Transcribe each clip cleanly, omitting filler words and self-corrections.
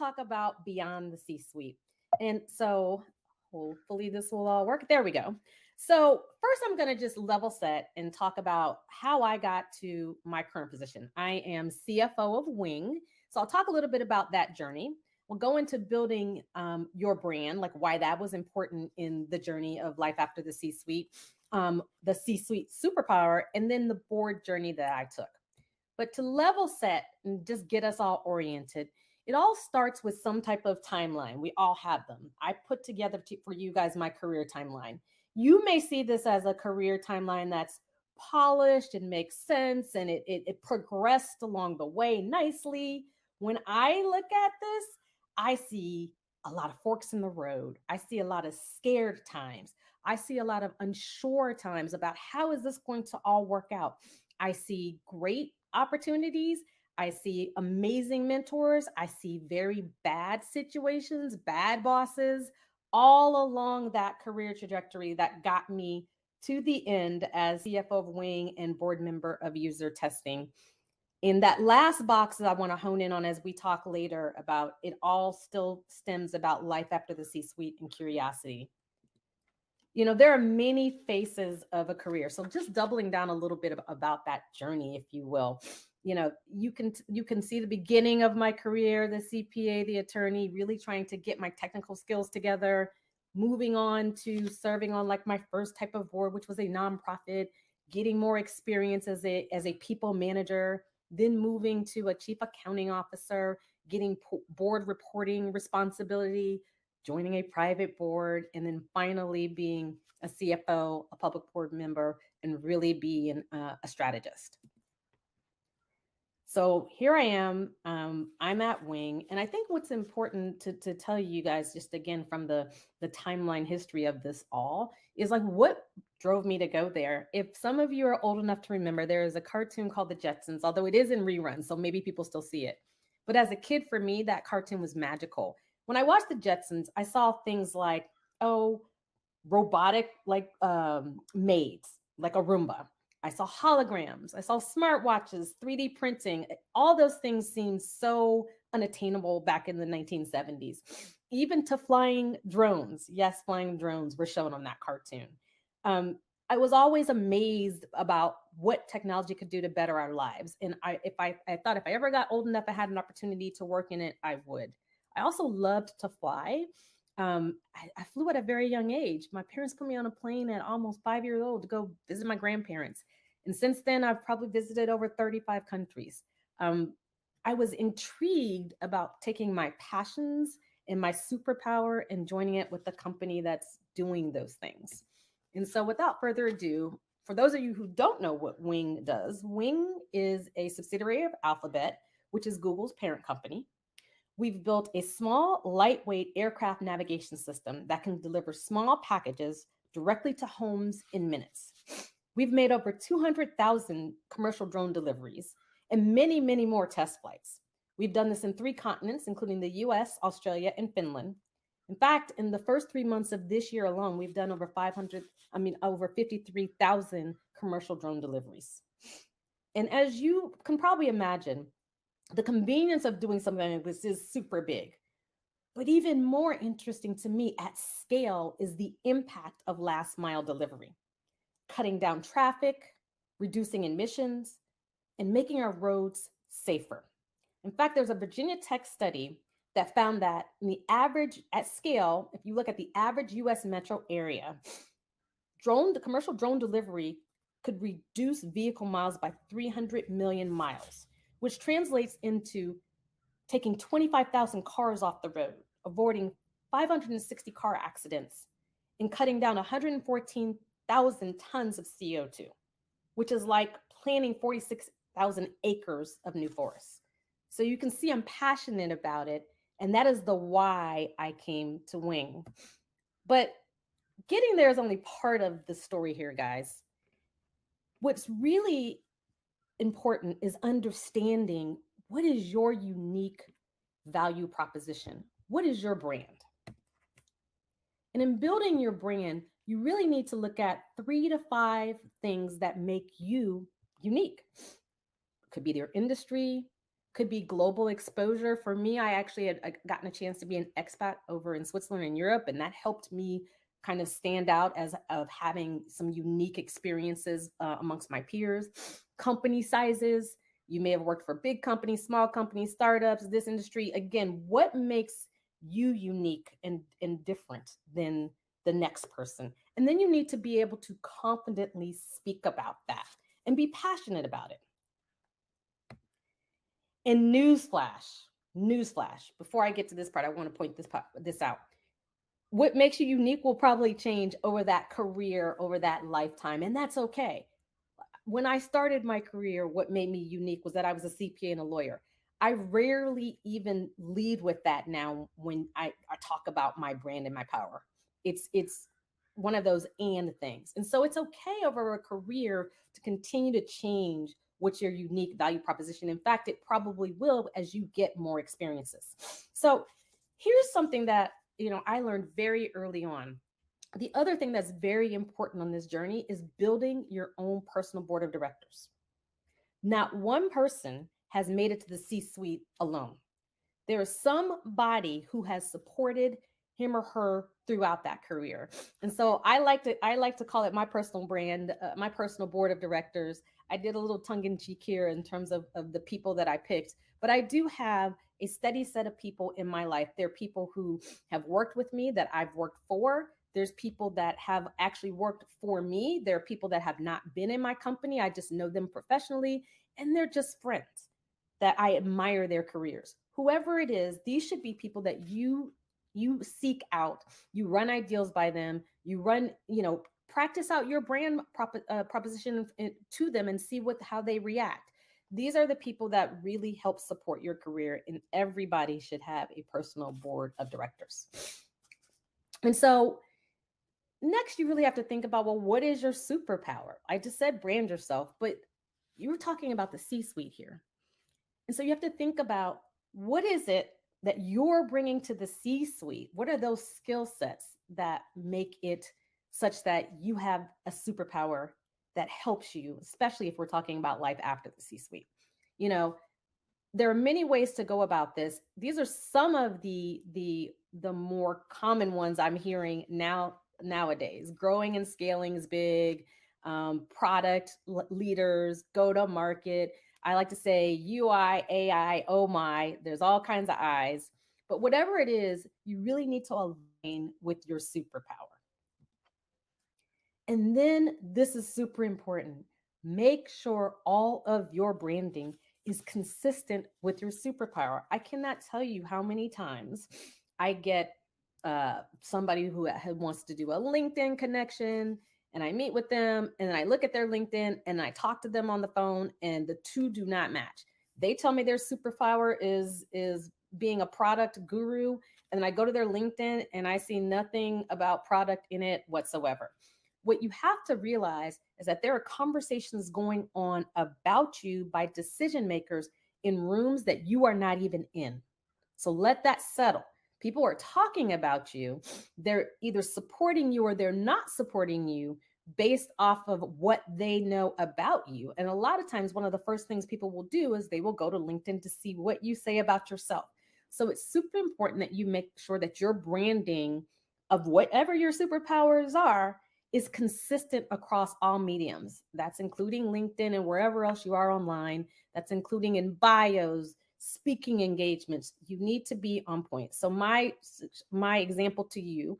talk about beyond the C-suite. And so hopefully this will all work. There we go. So first, I'm going to just level set and talk about how I got to my current position. I am CFO of Wing. So I'll talk a little bit about that journey. We'll go into building your brand, like why that was important in the journey of life after the C-suite superpower, and then the board journey that I took. But to level set and just get us all oriented, it all starts with some type of timeline. We all have them. I put together for you guys my career timeline. You may see this as a career timeline that's polished and makes sense and it progressed along the way nicely. When I look at this, I see a lot of forks in the road. I see a lot of scared times. I see a lot of unsure times about how is this going to all work out. I see great opportunities. I see amazing mentors. I see very bad situations, bad bosses, all along that career trajectory that got me to the end as CFO of Wing and board member of user testing. In that last box that I want to hone in on as we talk later about it all still stems about life after the C-suite and curiosity. You know, there are many faces of a career. So just doubling down a little bit about that journey, if you will. You know, you can see the beginning of my career, the CPA, the attorney, really trying to get my technical skills together, moving on to serving on like my first type of board, which was a nonprofit, getting more experience as a people manager, then moving to a chief accounting officer, getting board reporting responsibility, joining a private board, and then finally being a CFO, a public board member, and really being a strategist. So here I am. I'm at Wing, and I think what's important to tell you guys, just again from the timeline history of this all, is like what drove me to go there. If some of you are old enough to remember, there is a cartoon called The Jetsons, although it is in reruns, so maybe people still see it. But as a kid, for me, that cartoon was magical. When I watched The Jetsons, I saw things like, robotic maids, like a Roomba. I saw holograms. I saw smartwatches, 3D printing. All those things seemed so unattainable back in the 1970s. Even to flying drones. Yes, flying drones were shown on that cartoon. I was always amazed about what technology could do to better our lives. And I thought if I ever got old enough, I had an opportunity to work in it, I would. I also loved to fly. I flew at a very young age. My parents put me on a plane at almost 5 years old to go visit my grandparents. And since then, I've probably visited over 35 countries. I was intrigued about taking my passions and my superpower and joining it with a company that's doing those things. And so without further ado, for those of you who don't know what Wing does, Wing is a subsidiary of Alphabet, which is Google's parent company. We've built a small, lightweight aircraft navigation system that can deliver small packages directly to homes in minutes. We've made over 200,000 commercial drone deliveries and many, many more test flights. We've done this in 3 continents, including the US, Australia, and Finland. In fact, in the first 3 months of this year alone, we've done over 53,000 commercial drone deliveries. And as you can probably imagine, the convenience of doing something like this is super big. But even more interesting to me at scale is the impact of last mile delivery, cutting down traffic, reducing emissions, and making our roads safer. In fact, there's a Virginia Tech study that found that in the average at scale, if you look at the average US metro area, the commercial drone delivery could reduce vehicle miles by 300 million miles, which translates into taking 25,000 cars off the road, avoiding 560 car accidents, and cutting down 114,000 tons of CO2, which is like planting 46,000 acres of new forests. So you can see I'm passionate about it, and that is the why I came to Wing. But getting there is only part of the story here, guys. What's really important is understanding what is your unique value proposition? What is your brand? And in building your brand, you really need to look at 3 to 5 things that make you unique. It could be your industry, could be global exposure. For me, I actually had gotten a chance to be an expat over in Switzerland and Europe, and that helped me kind of stand out as of having some unique experiences amongst my peers. Company sizes, you may have worked for big companies, small companies, startups, this industry. Again, what makes you unique and different than the next person? And then you need to be able to confidently speak about that and be passionate about it. And newsflash, before I get to this part, I want to point this out. What makes you unique will probably change over that career, over that lifetime, and that's okay. When I started my career, what made me unique was that I was a CPA and a lawyer. I rarely even lead with that now when I talk about my brand and my power. It's one of those and things. And so it's okay over a career to continue to change what's your unique value proposition. In fact, it probably will as you get more experiences. So here's something that I learned very early on. The other thing that's very important on this journey is building your own personal board of directors. Not one person has made it to the C suite alone. There is somebody who has supported him or her throughout that career. And so I like to call it my personal brand, my personal board of directors. I did a little tongue in cheek here in terms of the people that I picked, but I do have a steady set of people in my life. There are people who have worked with me that I've worked for. There's people that have actually worked for me. There are people that have not been in my company. I just know them professionally, and they're just friends that I admire their careers. Whoever it is, these should be people that you seek out. You run ideals by them. You run, practice out your brand proposition to them and see how they react. These are the people that really help support your career, and everybody should have a personal board of directors. And so next, you really have to think about, well, what is your superpower? I just said brand yourself, but you were talking about the C suite here. And so you have to think about, what is it that you're bringing to the C suite? What are those skill sets that make it such that you have a superpower that helps you, especially if we're talking about life after the C suite? You know, there are many ways to go about this. These are some of the more common ones I'm hearing nowadays. Growing and scaling is big. Product leaders, go to market. I like to say UI, AI, oh my, there's all kinds of I's. But whatever it is, you really need to align with your superpower. And then this is super important. Make sure all of your branding is consistent with your superpower. I cannot tell you how many times I get somebody who wants to do a LinkedIn connection, and I meet with them, and then I look at their LinkedIn and I talk to them on the phone, and the two do not match. They tell me their superpower is being a product guru, and then I go to their LinkedIn and I see nothing about product in it whatsoever. What you have to realize is that there are conversations going on about you by decision makers in rooms that you are not even in. So let that settle. People are talking about you. They're either supporting you or they're not supporting you based off of what they know about you. And a lot of times, one of the first things people will do is they will go to LinkedIn to see what you say about yourself. So it's super important that you make sure that your branding of whatever your superpowers are is consistent across all mediums. That's including LinkedIn and wherever else you are online. That's including in bios, speaking engagements. You need to be on point. So my example to you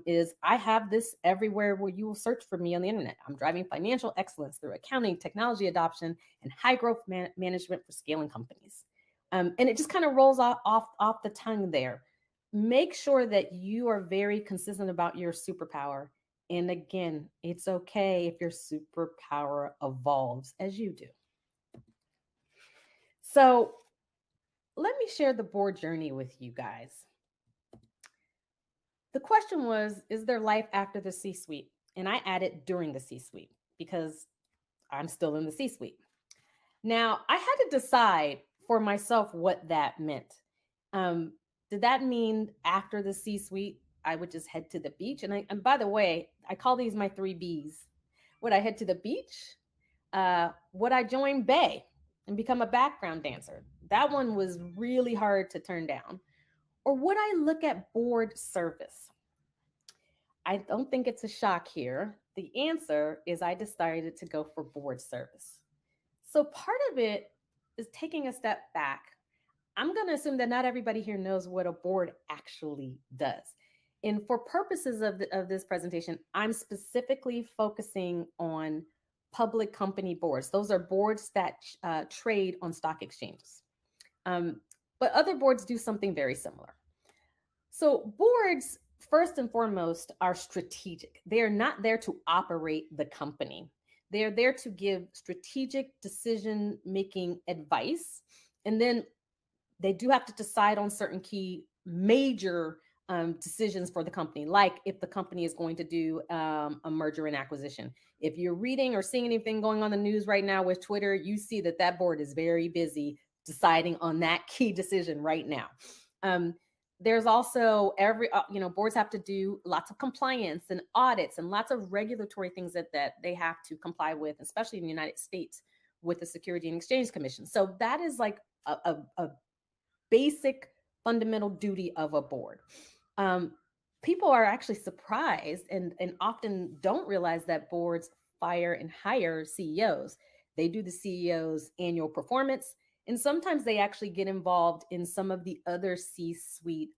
is I have this everywhere where you will search for me on the internet. I'm driving financial excellence through accounting, technology adoption, and high growth management for scaling companies. And it just kind of rolls off the tongue there. Make sure that you are very consistent about your superpower. And again, it's okay if your superpower evolves as you do. So let me share the board journey with you guys. The question was, is there life after the C-suite? And I added during the C-suite because I'm still in the C-suite. Now, I had to decide for myself what that meant. Did that mean after the C-suite, I would just head to the beach? And by the way, I call these my 3 Bs. Would I head to the beach? Would I join Bay and become a background dancer? That one was really hard to turn down. Or would I look at board service? I don't think it's a shock here. The answer is I decided to go for board service. So part of it is taking a step back. I'm going to assume that not everybody here knows what a board actually does. And for purposes of this presentation, I'm specifically focusing on public company boards. Those are boards that trade on stock exchanges. Um, but other boards do something very similar. So boards, first and foremost, are strategic. They are not there to operate the company. They are there to give strategic decision making advice. And then they do have to decide on certain key major decisions for the company, like if the company is going to do a merger and acquisition. If you're reading or seeing anything going on the news right now with Twitter, you see that that board is very busy deciding on that key decision right now. There's also boards have to do lots of compliance and audits and lots of regulatory things that they have to comply with, especially in the United States with the Security and Exchange Commission. So that is like a basic fundamental duty of a board. People are actually surprised and often don't realize that boards fire and hire CEOs. They do the CEO's annual performance, and sometimes they actually get involved in some of the other C-suite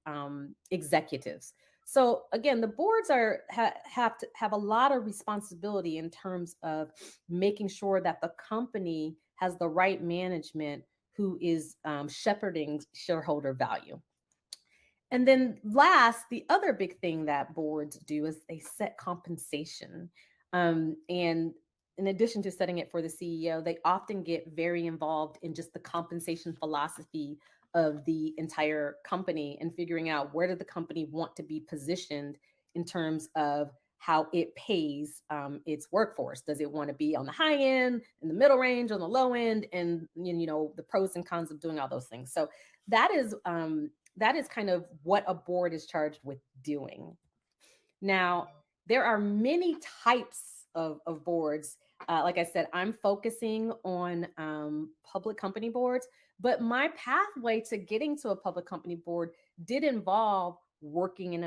executives. So again, the boards have to have a lot of responsibility in terms of making sure that the company has the right management who is shepherding shareholder value. And then last, the other big thing that boards do is they set compensation. And in addition to setting it for the CEO, they often get very involved in just the compensation philosophy of the entire company and figuring out where did the company want to be positioned in terms of how it pays its workforce. Does it want to be on the high end, in the middle range, on the low end, and the pros and cons of doing all those things. So that is kind of what a board is charged with doing. Now, there are many types of boards. Like I said, I'm focusing on public company boards, but my pathway to getting to a public company board did involve working in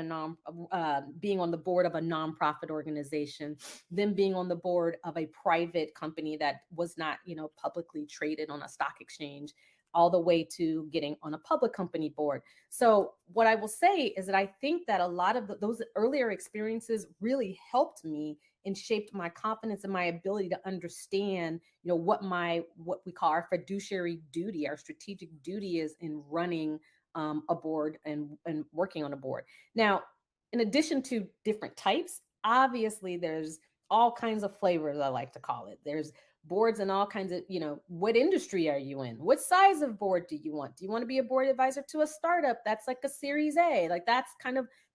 being on the board of a nonprofit organization, then being on the board of a private company that was not, publicly traded on a stock exchange, all the way to getting on a public company board. So what I will say is that I think that a lot of those earlier experiences really helped me and shaped my confidence and my ability to understand, what we call our fiduciary duty, our strategic duty is in running a board and working on a board. Now, in addition to different types, obviously there's all kinds of flavors, I like to call it. There's boards in all kinds of, what industry are you in? What size of board do you want? Do you want to be a board advisor to a startup that's like a Series A? Like that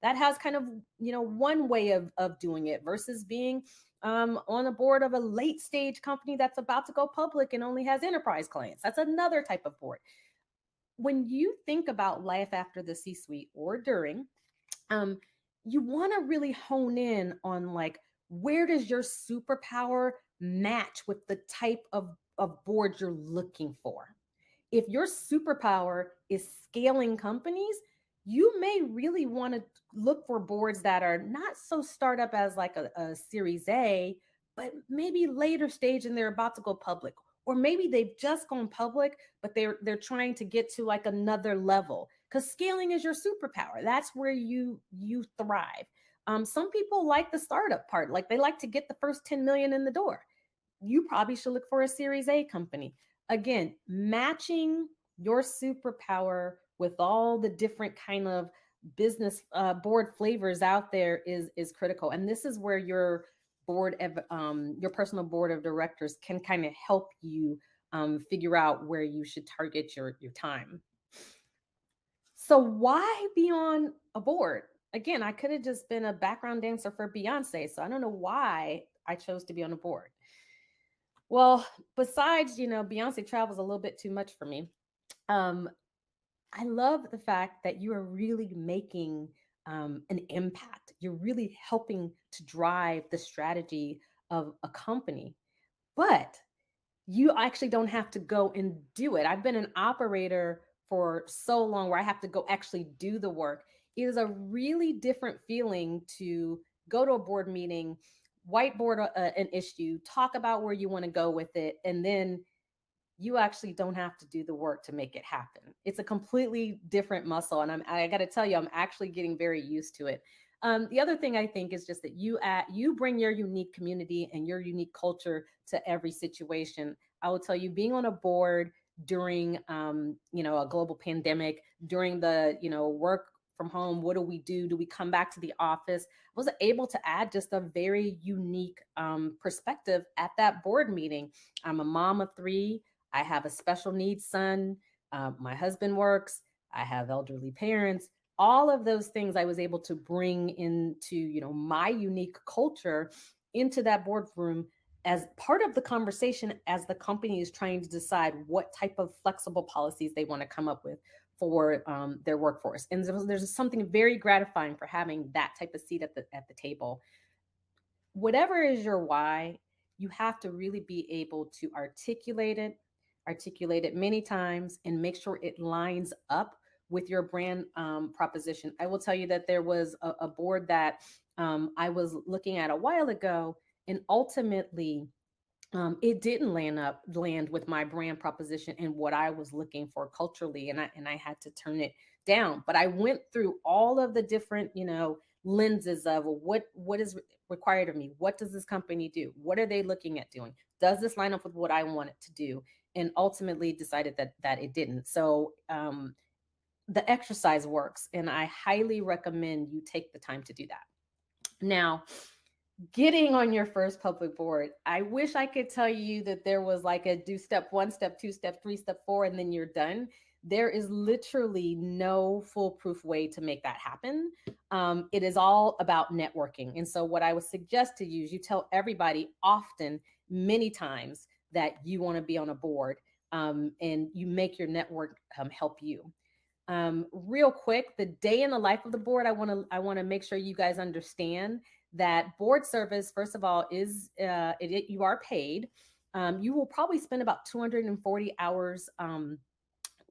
has kind of, one way of doing it versus being on a board of a late stage company that's about to go public and only has enterprise clients. That's another type of board. When you think about life after the C-suite or during, you want to really hone in on like, where does your superpower match with the type of board you're looking for? If your superpower is scaling companies, you may really want to look for boards that are not so startup as like a Series A, but maybe later stage and they're about to go public. Or maybe they've just gone public, but they're trying to get to like another level. Because scaling is your superpower. That's where you thrive. Some people like the startup part, like they like to get the first 10 million in the door. You probably should look for a Series A company. Again, matching your superpower with all the different kind of business board flavors out there is critical. And this is where your personal board of directors can kind of help you figure out where you should target your time. So why be on a board? Again, I could have just been a background dancer for Beyonce. So I don't know why I chose to be on a board. Well, besides, Beyonce travels a little bit too much for me. I love the fact that you are really making an impact. You're really helping to drive the strategy of a company. But you actually don't have to go and do it. I've been an operator for so long where I have to go actually do the work. It is a really different feeling to go to a board meeting, whiteboard an issue, talk about where you want to go with it, and then you actually don't have to do the work to make it happen. It's a completely different muscle. And I got to tell you, I'm actually getting very used to it. The other thing I think is just that you bring your unique community and your unique culture to every situation. I will tell you, being on a board during, a global pandemic, during the, work from home, what do we do? Do we come back to the office? I was able to add just a very unique perspective at that board meeting. I'm a mom of three. I have a special needs son. My husband works. I have elderly parents. All of those things I was able to bring into, my unique culture into that boardroom as part of the conversation as the company is trying to decide what type of flexible policies they want to come up with for their workforce. And there's something very gratifying for having that type of seat at the table. Whatever is your why, you have to really be able to articulate it many times, and make sure it lines up with your brand proposition. I will tell you that there was a board that I was looking at a while ago, and ultimately it didn't land with my brand proposition and what I was looking for culturally, and I had to turn it down. But I went through all of the different, lenses of what is required of me. What does this company do? What are they looking at doing? Does this line up with what I want it to do? And ultimately decided that it didn't. So the exercise works, and I highly recommend you take the time to do that. Now, getting on your first public board, I wish I could tell you that there was like a do step one, step two, step three, step four, and then you're done. There is literally no foolproof way to make that happen. It is all about networking. And so, what I would suggest to you is you tell everybody often, many times, that you want to be on a board, and you make your network help you. Real quick, the day in the life of the board, I want to make sure you guys understand that board service, first of all, is you are paid. You will probably spend about 240 hours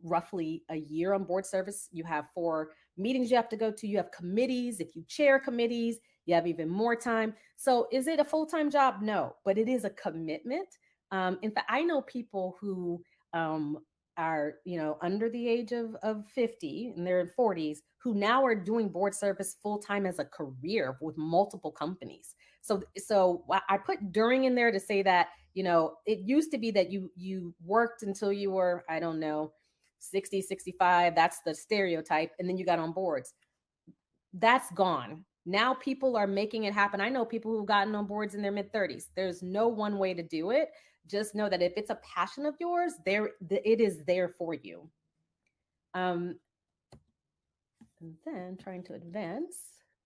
roughly a year on board service. You have 4 meetings you have to go to. You have committees. If you chair committees, you have even more time. So is it a full-time job? No, but it is a commitment. In fact, I know people who are, under the age of 50, and they're in 40s, who now are doing board service full-time as a career with multiple companies. So I put during in there to say that, it used to be that you worked until you were, I don't know, 60, 65. That's the stereotype. And then you got on boards. That's gone. Now people are making it happen. I know people who've gotten on boards in their mid-30s. There's no one way to do it. Just know that if it's a passion of yours, it is there for you. And then trying to advance.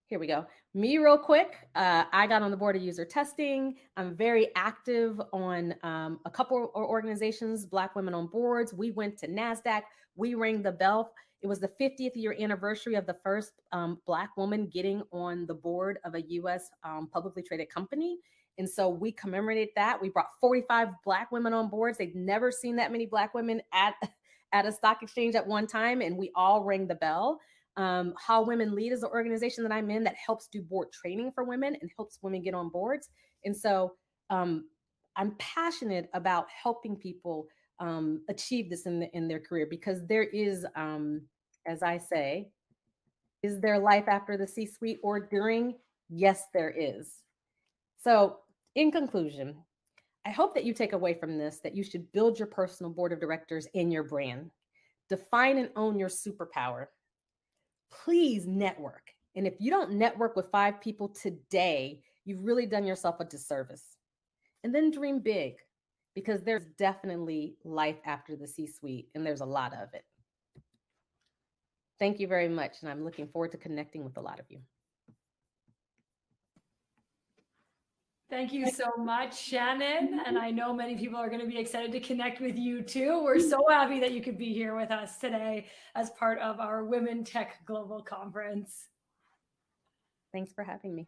Here we go. Me real quick. I got on the board of user testing. I'm very active on a couple of organizations, Black Women on Boards. We went to NASDAQ. We rang the bell. It was the 50th year anniversary of the first Black woman getting on the board of a U.S. Publicly traded company. And so we commemorated that. We brought 45 Black women on boards. They've never seen that many Black women at a stock exchange at one time. And we all rang the bell. How Women Lead is the organization that I'm in that helps do board training for women and helps women get on boards. And so I'm passionate about helping people achieve this in their career, because there is, as I say, is there life after the C-suite or during? Yes, there is. So in conclusion, I hope that you take away from this that you should build your personal board of directors and your brand. Define and own your superpower. Please network. And if you don't network with 5 people today, you've really done yourself a disservice. And then dream big, because there's definitely life after the C-suite, and there's a lot of it. Thank you very much. And I'm looking forward to connecting with a lot of you. Thank you so much, Shannon. And I know many people are going to be excited to connect with you too. We're so happy that you could be here with us today as part of our Women Tech Global Conference. Thanks for having me.